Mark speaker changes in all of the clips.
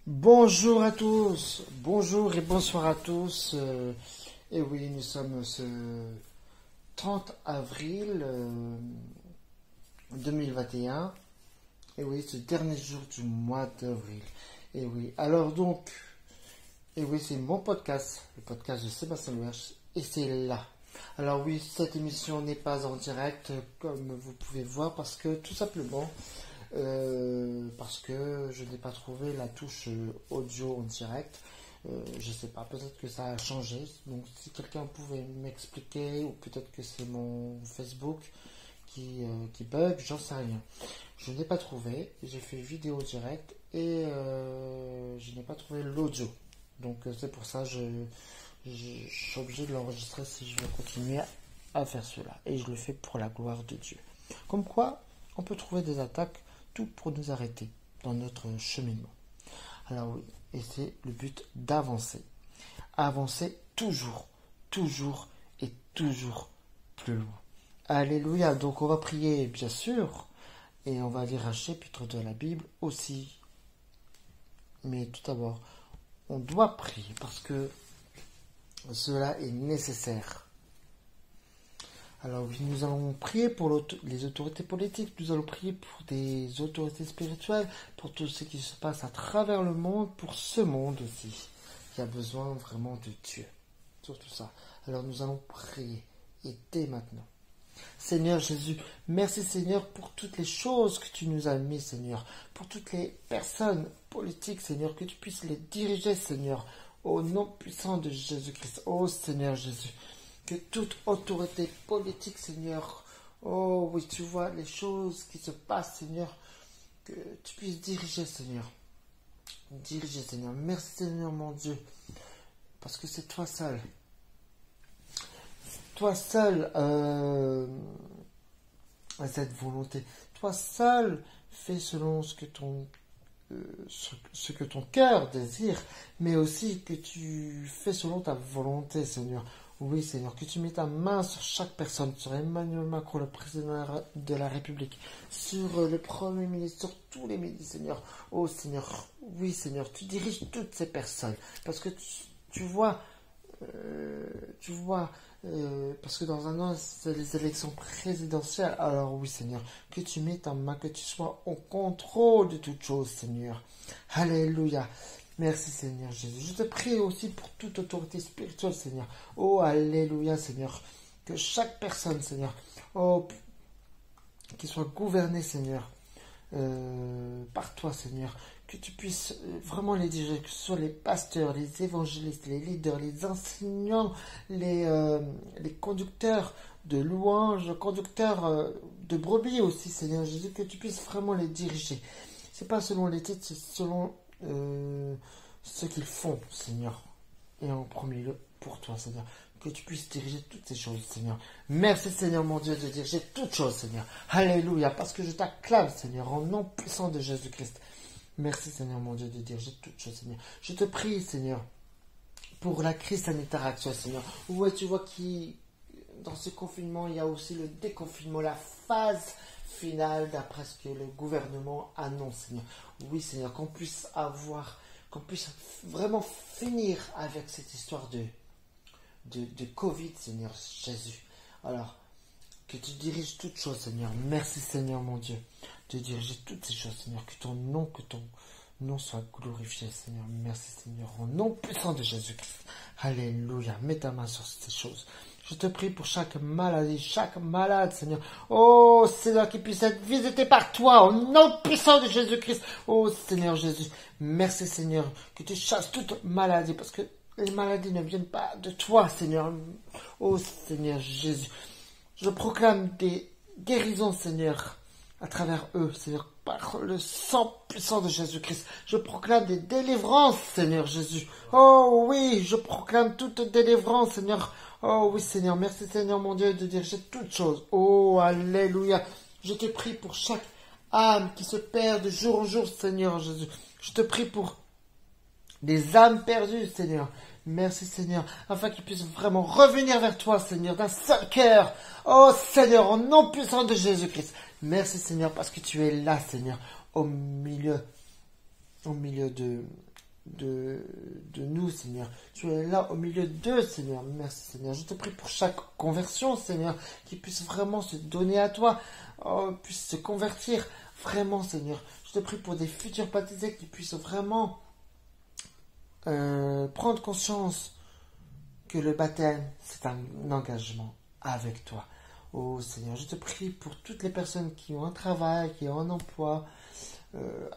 Speaker 1: Bonjour à tous, bonjour et bonsoir à tous. Et oui, nous sommes ce 30 avril 2021. Et oui, ce dernier jour du mois d'avril. Et oui, alors donc, et oui, c'est mon podcast, le podcast de Sébastien Louerche, et c'est là. Alors oui, cette émission n'est pas en direct, comme vous pouvez voir, parce que tout simplement, parce que je n'ai pas trouvé la touche audio en direct. Je sais pas, peut-être que ça a changé. Donc si quelqu'un pouvait m'expliquer, ou peut-être que c'est mon Facebook qui bug, j'en sais rien. Je n'ai pas trouvé. J'ai fait vidéo direct et je n'ai pas trouvé l'audio. Donc c'est pour ça je suis obligé de l'enregistrer si je veux continuer à faire cela. Et je le fais pour la gloire de Dieu. Comme quoi, on peut trouver des attaques, tout pour nous arrêter dans notre cheminement. Alors oui, et c'est le but d'avancer. Avancer toujours, toujours et toujours plus loin. Alléluia. Donc on va prier bien sûr, et on va lire un chapitre de la Bible aussi. Mais tout d'abord, on doit prier parce que cela est nécessaire. Alors oui, nous allons prier pour les autorités politiques, nous allons prier pour des autorités spirituelles, pour tout ce qui se passe à travers le monde, pour ce monde aussi, qui a besoin vraiment de Dieu. Surtout ça. Alors nous allons prier, et dès maintenant. Seigneur Jésus, merci Seigneur pour toutes les choses que tu nous as mis, Seigneur, pour toutes les personnes politiques, Seigneur, que tu puisses les diriger, Seigneur, au nom puissant de Jésus-Christ. Oh Seigneur Jésus, que toute autorité politique, Seigneur, oh oui, tu vois les choses qui se passent, Seigneur, que tu puisses diriger, Seigneur. Diriger, Seigneur. Merci, Seigneur, mon Dieu, parce que c'est toi seul. Toi seul à cette volonté. Toi seul fais selon ce que ton cœur désire, mais aussi que tu fais selon ta volonté, Seigneur. Oui, Seigneur, que tu mets ta main sur chaque personne, sur Emmanuel Macron, le président de la République, sur le Premier ministre, sur tous les ministres, Seigneur. Oh, Seigneur, oui, Seigneur, tu diriges toutes ces personnes, parce que tu vois, parce que dans un an, c'est les élections présidentielles. Alors oui, Seigneur, que tu mets ta main, que tu sois au contrôle de toutes choses, Seigneur. Alléluia. Merci, Seigneur Jésus. Je te prie aussi pour toute autorité spirituelle, Seigneur. Oh, alléluia, Seigneur. Que chaque personne, Seigneur, oh, qui soit gouvernée, Seigneur, par toi, Seigneur, que tu puisses vraiment les diriger, que ce soit les pasteurs, les évangélistes, les leaders, les enseignants, les conducteurs de louanges, conducteurs de brebis aussi, Seigneur Jésus, que tu puisses vraiment les diriger. C'est pas selon les titres, c'est selon ce qu'ils font, Seigneur. Et en premier lieu, pour toi, Seigneur. Que tu puisses diriger toutes ces choses, Seigneur. Merci, Seigneur, mon Dieu, de diriger toutes choses, Seigneur. Alléluia, parce que je t'acclame, Seigneur, en nom puissant de Jésus-Christ. Merci, Seigneur, mon Dieu, de diriger toutes choses, Seigneur. Je te prie, Seigneur, pour la crise sanitaire actuelle, Seigneur. Ouais, tu vois dans ce confinement, il y a aussi le déconfinement, la phase finale d'après ce que le gouvernement annonce, Seigneur. Oui, Seigneur, qu'on puisse vraiment finir avec cette histoire de Covid, Seigneur Jésus. Alors, que tu diriges toutes choses, Seigneur. Merci, Seigneur, mon Dieu, de diriger toutes ces choses, Seigneur. Que ton nom soit glorifié, Seigneur. Merci, Seigneur, au nom puissant de Jésus-Christ. Alléluia. Mets ta main sur ces choses. Je te prie pour chaque maladie, chaque malade, Seigneur. Oh, Seigneur, qui puisse être visité par toi, au nom puissant de Jésus-Christ. Oh, Seigneur Jésus. Merci, Seigneur, que tu chasses toute maladie, parce que les maladies ne viennent pas de toi, Seigneur. Oh, Seigneur Jésus. Je proclame des guérisons, Seigneur, à travers eux, Seigneur, par le sang puissant de Jésus-Christ. Je proclame des délivrances, Seigneur Jésus. Oh oui, je proclame toute délivrance, Seigneur. Oh oui, Seigneur. Merci, Seigneur, mon Dieu, de diriger toutes choses. Oh, alléluia. Je te prie pour chaque âme qui se perd de jour en jour, Seigneur Jésus. Je te prie pour des âmes perdues, Seigneur. Merci, Seigneur, afin qu'ils puissent vraiment revenir vers toi, Seigneur, d'un seul cœur. Oh, Seigneur, au nom puissant de Jésus-Christ. Merci, Seigneur, parce que tu es là, Seigneur, au milieu de nous, Seigneur. Tu es là au milieu d'eux, Seigneur. Merci, Seigneur. Je te prie pour chaque conversion, Seigneur, qui puisse vraiment se donner à toi, puisse se convertir vraiment, Seigneur. Je te prie pour des futurs baptisés qui puissent vraiment prendre conscience que le baptême, c'est un engagement avec toi. Oh Seigneur, je te prie pour toutes les personnes qui ont un travail, qui ont un emploi,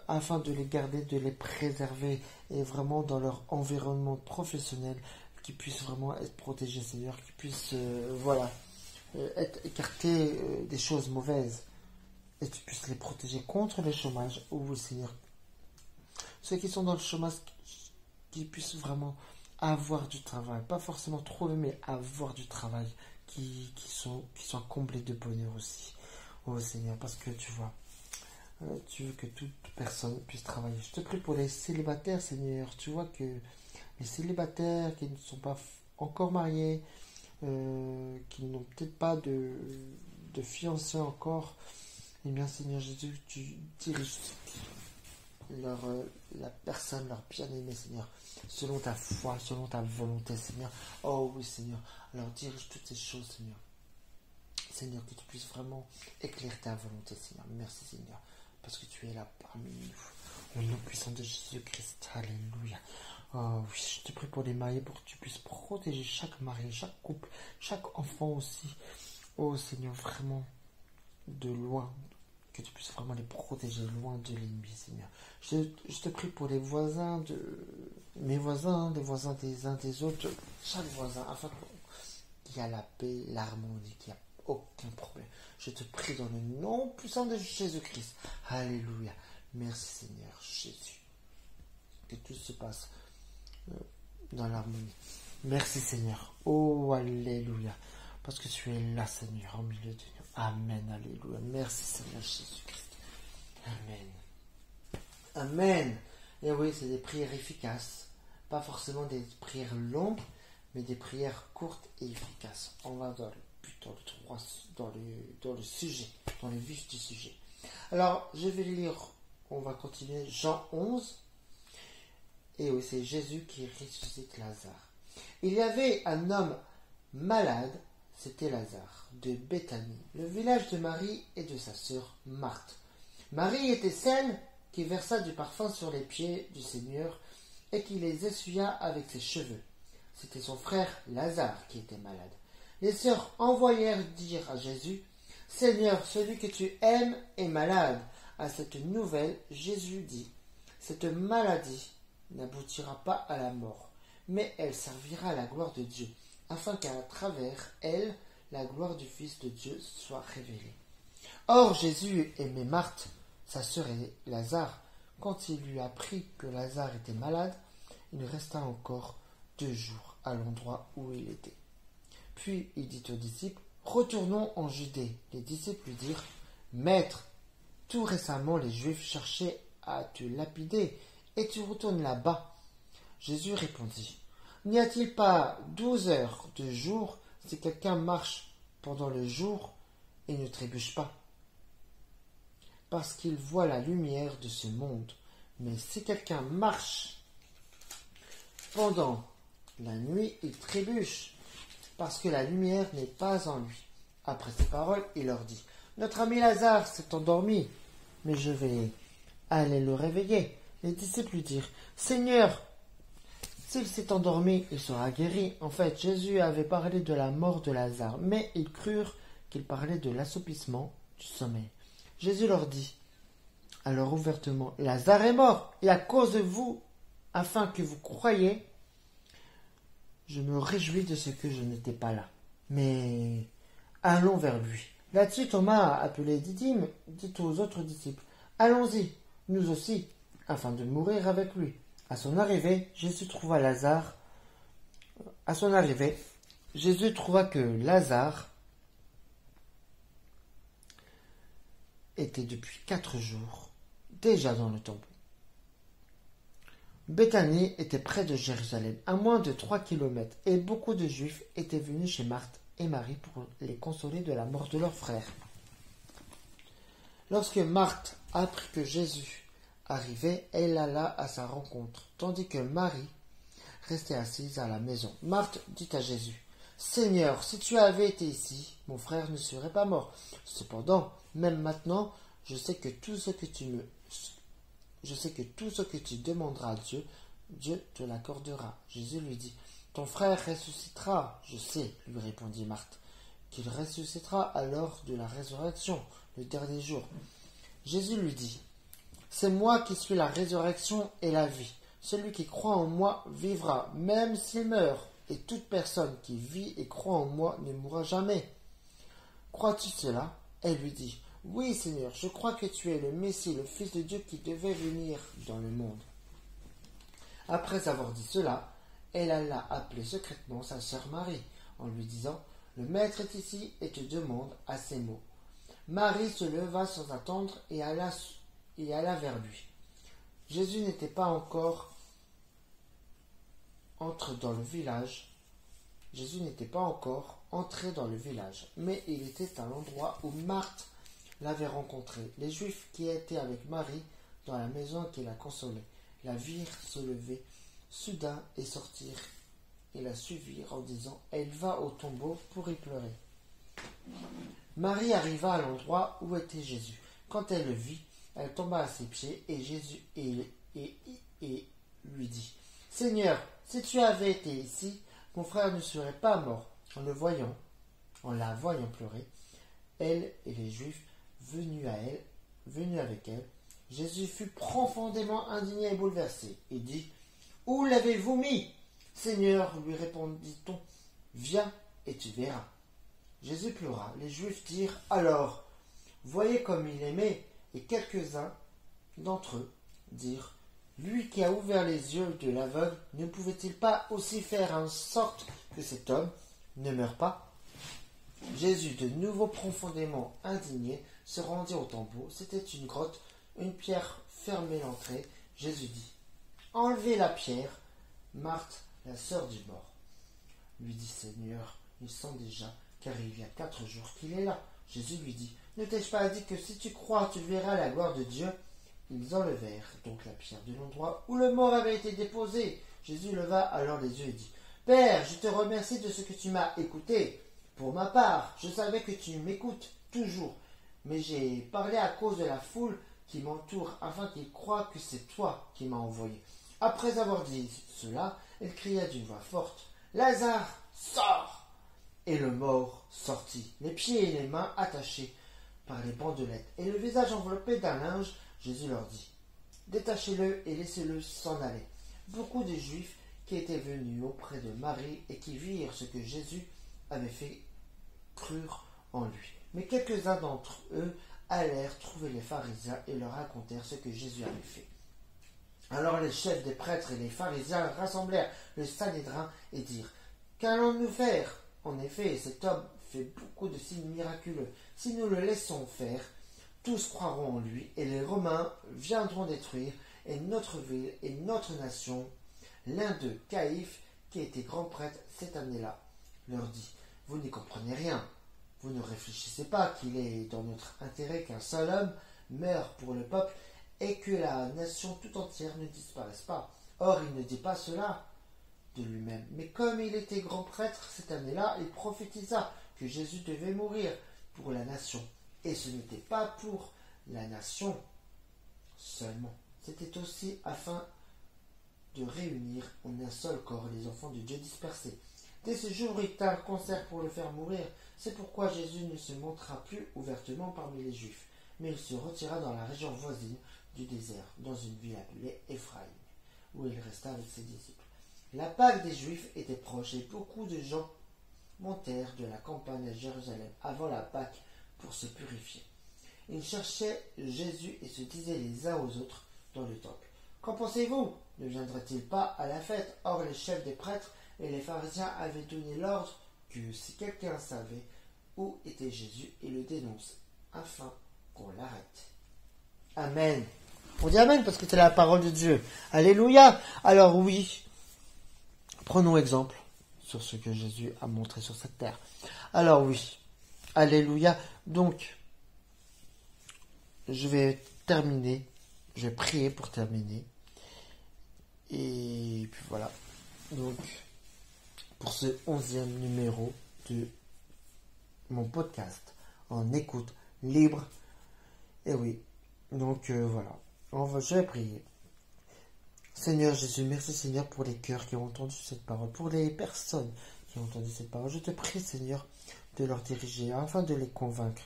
Speaker 1: afin de les garder, de les préserver et vraiment dans leur environnement professionnel, qu'ils puissent vraiment être protégés, Seigneur, qu'ils puissent être écartés des choses mauvaises et tu puisses les protéger contre le chômage. Oh oui, Seigneur, ceux qui sont dans le chômage, qu'ils puissent vraiment avoir du travail, pas forcément trouver, mais avoir du travail, qui sont comblés de bonheur aussi. Oh Seigneur, parce que tu vois, tu veux que toute personne puisse travailler. Je te prie pour les célibataires, Seigneur. Tu vois que les célibataires qui ne sont pas encore mariés, qui n'ont peut-être pas de fiancé encore, eh bien Seigneur Jésus, tu diriges la personne, leur bien-aimé, Seigneur, selon ta foi, selon ta volonté, Seigneur. Oh oui, Seigneur. Alors dirige toutes ces choses, Seigneur. Seigneur, que tu puisses vraiment éclairer ta volonté, Seigneur. Merci, Seigneur, parce que tu es là parmi nous. Au nom puissant de Jésus-Christ. Alléluia. Oh oui, je te prie pour les mariés, pour que tu puisses protéger chaque marié, chaque couple, chaque enfant aussi. Oh Seigneur, vraiment, de loin, que tu puisses vraiment les protéger loin de l'ennemi, Seigneur. Je te prie pour les voisins, mes voisins, les voisins des uns des autres, chaque voisin, afin qu'il y ait la paix, l'harmonie, qu'il n'y a aucun problème. Je te prie dans le nom puissant de Jésus-Christ. Alléluia. Merci Seigneur Jésus. Que tout se passe dans l'harmonie. Merci Seigneur. Oh, alléluia. Parce que tu es là, Seigneur, au milieu de nous. Amen, alléluia. Merci Seigneur Jésus-Christ. Amen. Amen. Et oui, c'est des prières efficaces. Pas forcément des prières longues, mais des prières courtes et efficaces. On va dans le sujet, dans le vif du sujet. Alors, je vais lire, on va continuer, Jean 11. Et oui, c'est Jésus qui ressuscite Lazare. Il y avait un homme malade, c'était Lazare, de Béthanie, le village de Marie et de sa sœur Marthe. Marie était celle qui versa du parfum sur les pieds du Seigneur et qui les essuya avec ses cheveux. C'était son frère Lazare qui était malade. Les sœurs envoyèrent dire à Jésus, « Seigneur, celui que tu aimes est malade. » À cette nouvelle, Jésus dit, « Cette maladie n'aboutira pas à la mort, mais elle servira à la gloire de Dieu, afin qu'à travers elle, la gloire du Fils de Dieu soit révélée. » Or Jésus aimait Marthe, sa sœur et Lazare. Quand il lui apprit que Lazare était malade, il resta encore 2 jours à l'endroit où il était. Puis il dit aux disciples, « Retournons en Judée. » Les disciples lui dirent, « Maître, tout récemment les Juifs cherchaient à te lapider, et tu retournes là-bas. » Jésus répondit, « N'y a-t-il pas 12 heures de jour si quelqu'un marche pendant le jour et ne trébuche pas, parce qu'il voit la lumière de ce monde. Mais si quelqu'un marche pendant la nuit, il trébuche, parce que la lumière n'est pas en lui. » Après ces paroles, il leur dit, « Notre ami Lazare s'est endormi, mais je vais aller le réveiller. » Les disciples lui dirent, « Seigneur, s'il s'est endormi, il sera guéri. » En fait, Jésus avait parlé de la mort de Lazare, mais ils crurent qu'il parlait de l'assoupissement du sommeil. Jésus leur dit alors ouvertement, « Lazare est mort, et à cause de vous, afin que vous croyiez, je me réjouis de ce que je n'étais pas là. Mais allons vers lui. » Là-dessus, Thomas, appelé Didyme, dit aux autres disciples, « Allons-y, nous aussi, afin de mourir avec lui. » À son arrivée, Jésus trouva que Lazare était depuis 4 jours déjà dans le tombeau. Béthanie était près de Jérusalem, à moins de 3 kilomètres, et beaucoup de Juifs étaient venus chez Marthe et Marie pour les consoler de la mort de leur frère. Lorsque Marthe apprit que Jésus arrivait, elle alla à sa rencontre, tandis que Marie restait assise à la maison. Marthe dit à Jésus: Seigneur, si tu avais été ici, mon frère ne serait pas mort. Cependant, même maintenant, je sais que tout ce que tu demanderas à Dieu, Dieu te l'accordera. Jésus lui dit: Ton frère ressuscitera. Je sais, lui répondit Marthe, qu'il ressuscitera alors de la résurrection, le dernier jour. Jésus lui dit: C'est moi qui suis la résurrection et la vie. Celui qui croit en moi vivra, même s'il meurt, et toute personne qui vit et croit en moi ne mourra jamais. Crois-tu cela? Elle lui dit: Oui, Seigneur, je crois que tu es le Messie, le Fils de Dieu qui devait venir dans le monde. Après avoir dit cela, elle alla appeler secrètement sa sœur Marie, en lui disant: Le Maître est ici et te demande à ces mots. Marie se leva sans attendre et alla vers lui. Jésus n'était pas encore entré dans le village, mais il était à l'endroit où Marthe l'avait rencontré. Les Juifs qui étaient avec Marie dans la maison qui la consolait la virent se lever soudain et sortir et la suivirent en disant: Elle va au tombeau pour y pleurer. Marie arriva à l'endroit où était Jésus. Quand elle le vit, elle tomba à ses pieds et Jésus et lui dit: Seigneur, si tu avais été ici, mon frère ne serait pas mort. En la voyant pleurer, elle et les Juifs venus avec elle, Jésus fut profondément indigné et bouleversé, et dit: Où l'avez-vous mis? Seigneur, lui répondit-on, viens et tu verras. Jésus pleura. Les Juifs dirent alors: Voyez comme il aimait. Et quelques-uns d'entre eux dirent: Lui qui a ouvert les yeux de l'aveugle, ne pouvait-il pas aussi faire en sorte que cet homme ne meure pas? Jésus, de nouveau profondément indigné, se rendit au tombeau. C'était une grotte, une pierre fermait l'entrée. Jésus dit: Enlevez la pierre. Marthe, la sœur du mort, lui dit: Seigneur, il sent déjà, car il y a 4 jours qu'il est là. Jésus lui dit: Ne t'ai-je pas dit que si tu crois, tu verras la gloire de Dieu? Ils enlevèrent donc la pierre de l'endroit où le mort avait été déposé. Jésus leva alors les yeux et dit: Père, je te remercie de ce que tu m'as écouté. Pour ma part, je savais que tu m'écoutes toujours, mais j'ai parlé à cause de la foule qui m'entoure, afin qu'ils croient que c'est toi qui m'as envoyé. Après avoir dit cela, elle cria d'une voix forte: Lazare, sors! Et le mort sortit, les pieds et les mains attachés par les bandelettes, et le visage enveloppé d'un linge. Jésus leur dit: Détachez-le et laissez-le s'en aller. Beaucoup de Juifs qui étaient venus auprès de Marie et qui virent ce que Jésus avait fait crurent en lui. Mais quelques-uns d'entre eux allèrent trouver les pharisiens et leur racontèrent ce que Jésus avait fait. Alors les chefs des prêtres et les pharisiens rassemblèrent le Sanhédrin et dirent: Qu'allons-nous faire? En effet, cet homme fait beaucoup de signes miraculeux. Si nous le laissons faire, tous croiront en lui, et les Romains viendront détruire et notre ville et notre nation. L'un d'eux, Caïphe, qui était grand prêtre cette année-là, leur dit: Vous n'y comprenez rien. Vous ne réfléchissez pas qu'il est dans notre intérêt qu'un seul homme meure pour le peuple et que la nation tout entière ne disparaisse pas. Or, il ne dit pas cela de lui-même. Mais comme il était grand prêtre cette année-là, il prophétisa que Jésus devait mourir pour la nation. Et ce n'était pas pour la nation seulement. C'était aussi afin de réunir en un seul corps les enfants de Dieu dispersés. Dès ce jour, il tint un concert pour le faire mourir. C'est pourquoi Jésus ne se montra plus ouvertement parmi les Juifs, mais il se retira dans la région voisine du désert, dans une ville appelée Éphraïm, où il resta avec ses disciples. La Pâque des Juifs était proche et beaucoup de gens montèrent de la campagne à Jérusalem avant la Pâque pour se purifier. Ils cherchaient Jésus et se disaient les uns aux autres dans le temple: Qu'en pensez-vous? Ne viendrait-il pas à la fête? Or les chefs des prêtres et les pharisiens avaient donné l'ordre que si quelqu'un savait où était Jésus, il le dénonce, afin qu'on l'arrête. Amen. On dit Amen parce que c'est la parole de Dieu. Alléluia. Alors oui, prenons exemple sur ce que Jésus a montré sur cette terre. Alors oui, Alléluia. Donc, je vais terminer. Je vais prier pour terminer. Et puis voilà. Donc, pour ce 11e numéro de mon podcast en écoute libre. Et oui, donc voilà. Je vais prier. Seigneur Jésus, merci Seigneur pour les cœurs qui ont entendu cette parole, pour les personnes qui ont entendu cette parole. Je te prie Seigneur de leur diriger afin de les convaincre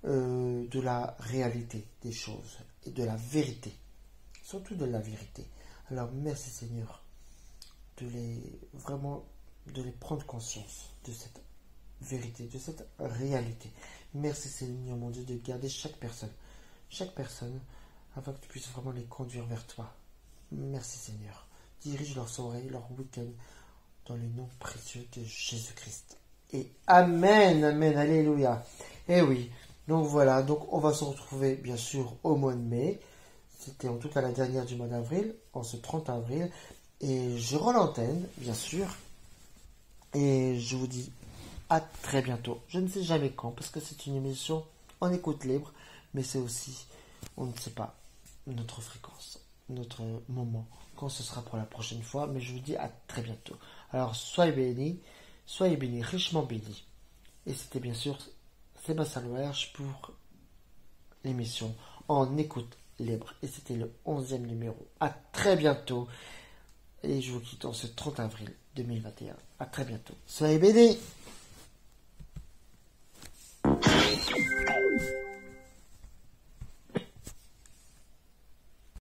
Speaker 1: de la réalité des choses et de la vérité, surtout de la vérité. Alors merci Seigneur de les prendre conscience de cette vérité, de cette réalité. Merci Seigneur mon Dieu de garder chaque personne, afin que tu puisses vraiment les conduire vers toi. Merci Seigneur. Dirige leurs soirées, leur week-end dans le nom précieux de Jésus-Christ. Et Amen, Amen, Alléluia. Et oui, donc voilà, donc on va se retrouver bien sûr au mois de mai. C'était en tout cas la dernière du mois d'avril, en ce 30 avril. Et je rends l'antenne, bien sûr. Et je vous dis à très bientôt. Je ne sais jamais quand, parce que c'est une émission en écoute libre, mais c'est aussi, on ne sait pas, notre fréquence, notre moment, quand ce sera pour la prochaine fois, mais je vous dis à très bientôt. Alors, soyez bénis, richement bénis. Et c'était bien sûr Sébastien Louerche pour l'émission en écoute libre. Et c'était le 11e numéro. À très bientôt. Et je vous quitte en ce 30 avril 2021. À très bientôt. Soyez bénis.